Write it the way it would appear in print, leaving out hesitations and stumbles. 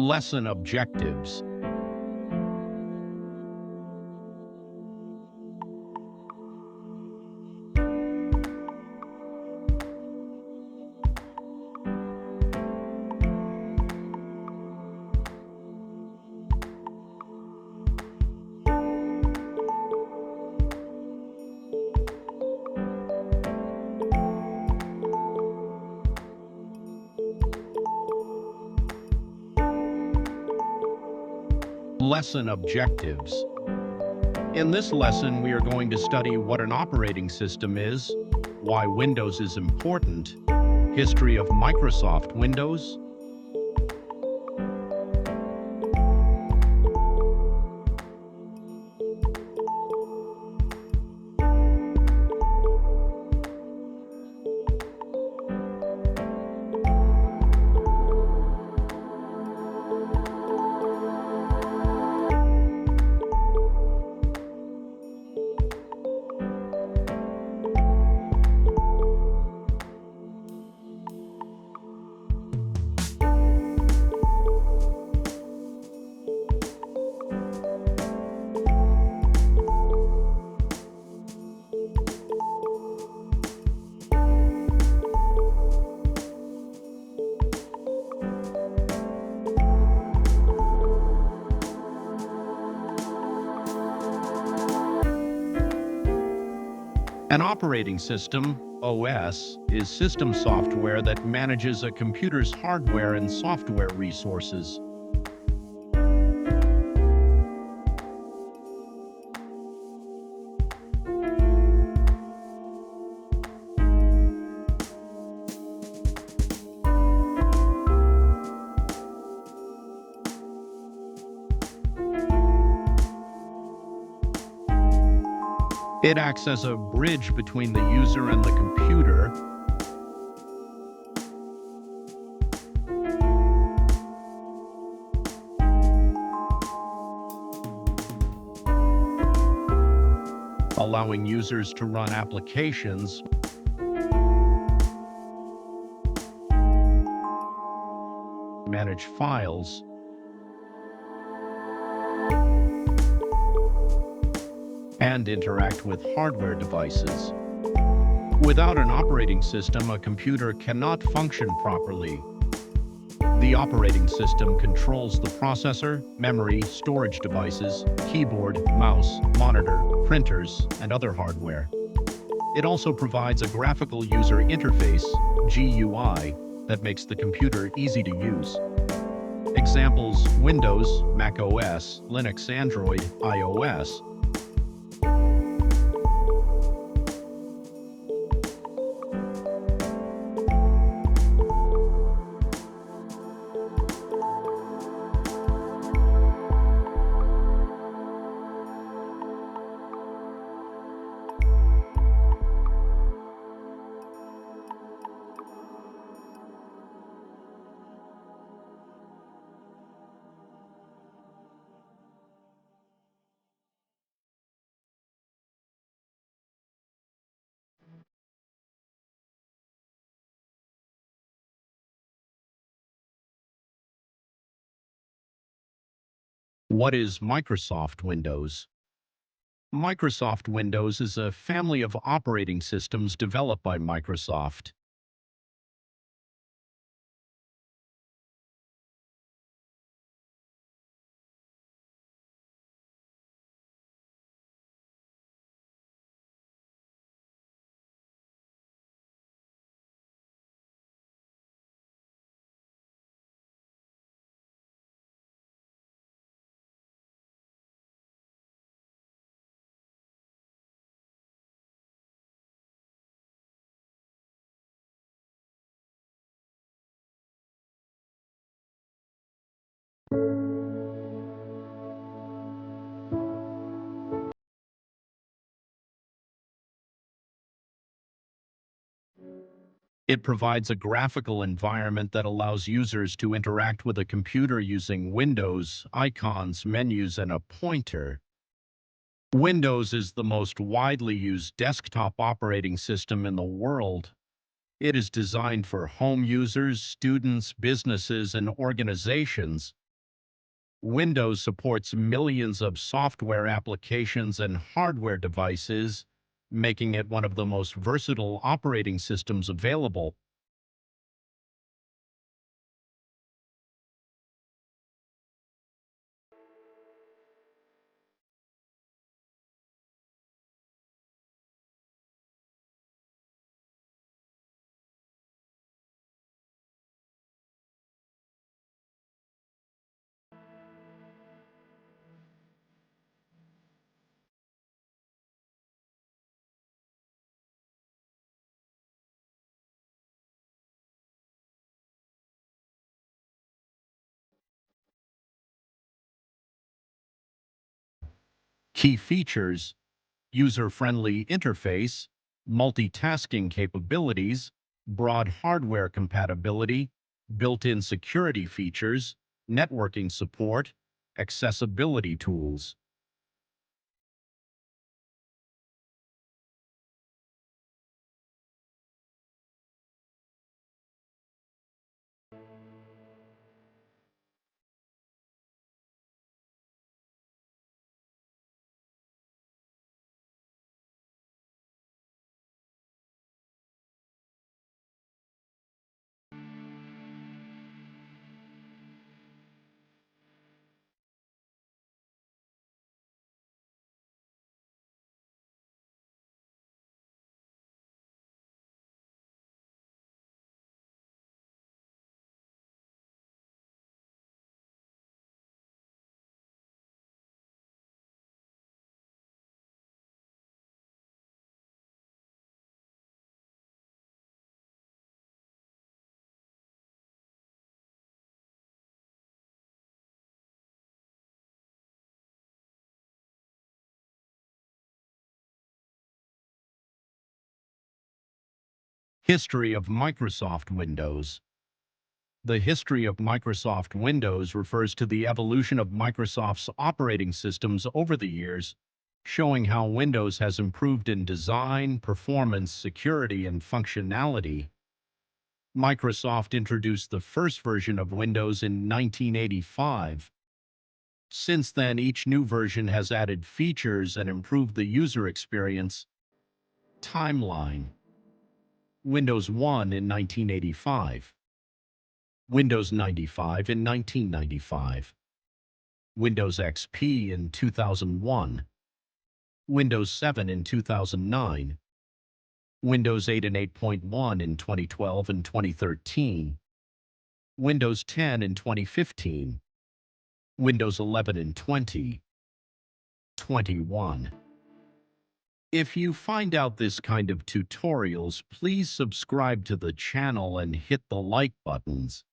Lesson objectives. Lesson objectives. In this lesson, we are going to study what an operating system is, why Windows is important, history of Microsoft Windows, An operating system, OS, is system software that manages a computer's hardware and software resources. It acts as a bridge between the user and the computer, allowing users to run applications, manage files, and interact with hardware devices. Without an operating system, a computer cannot function properly. The operating system controls the processor, memory, storage devices, keyboard, mouse, monitor, printers, and other hardware. It also provides a graphical user interface, GUI, that makes the computer easy to use. Examples: Windows, Mac OS, Linux, Android, iOS. What is Microsoft Windows? Microsoft Windows is a family of operating systems developed by Microsoft. It provides a graphical environment that allows users to interact with a computer using windows, icons, menus, and a pointer. Windows is the most widely used desktop operating system in the world. It is designed for home users, students, businesses, and organizations. Windows supports millions of software applications and hardware devices, making it one of the most versatile operating systems available. Key features: user-friendly interface, multitasking capabilities, broad hardware compatibility, built-in security features, networking support, accessibility tools. History of Microsoft Windows. The history of Microsoft Windows refers to the evolution of Microsoft's operating systems over the years, showing how Windows has improved in design, performance, security, and functionality. Microsoft introduced the first version of Windows in 1985. Since then, each new version has added features and improved the user experience. Timeline: Windows 1 in 1985. Windows 95 in 1995. Windows XP in 2001. Windows 7 in 2009. Windows 8 and 8.1 in 2012 and 2013. Windows 10 in 2015. Windows 11 in 2021. If you find out this kind of tutorials, please subscribe to the channel and hit the like buttons.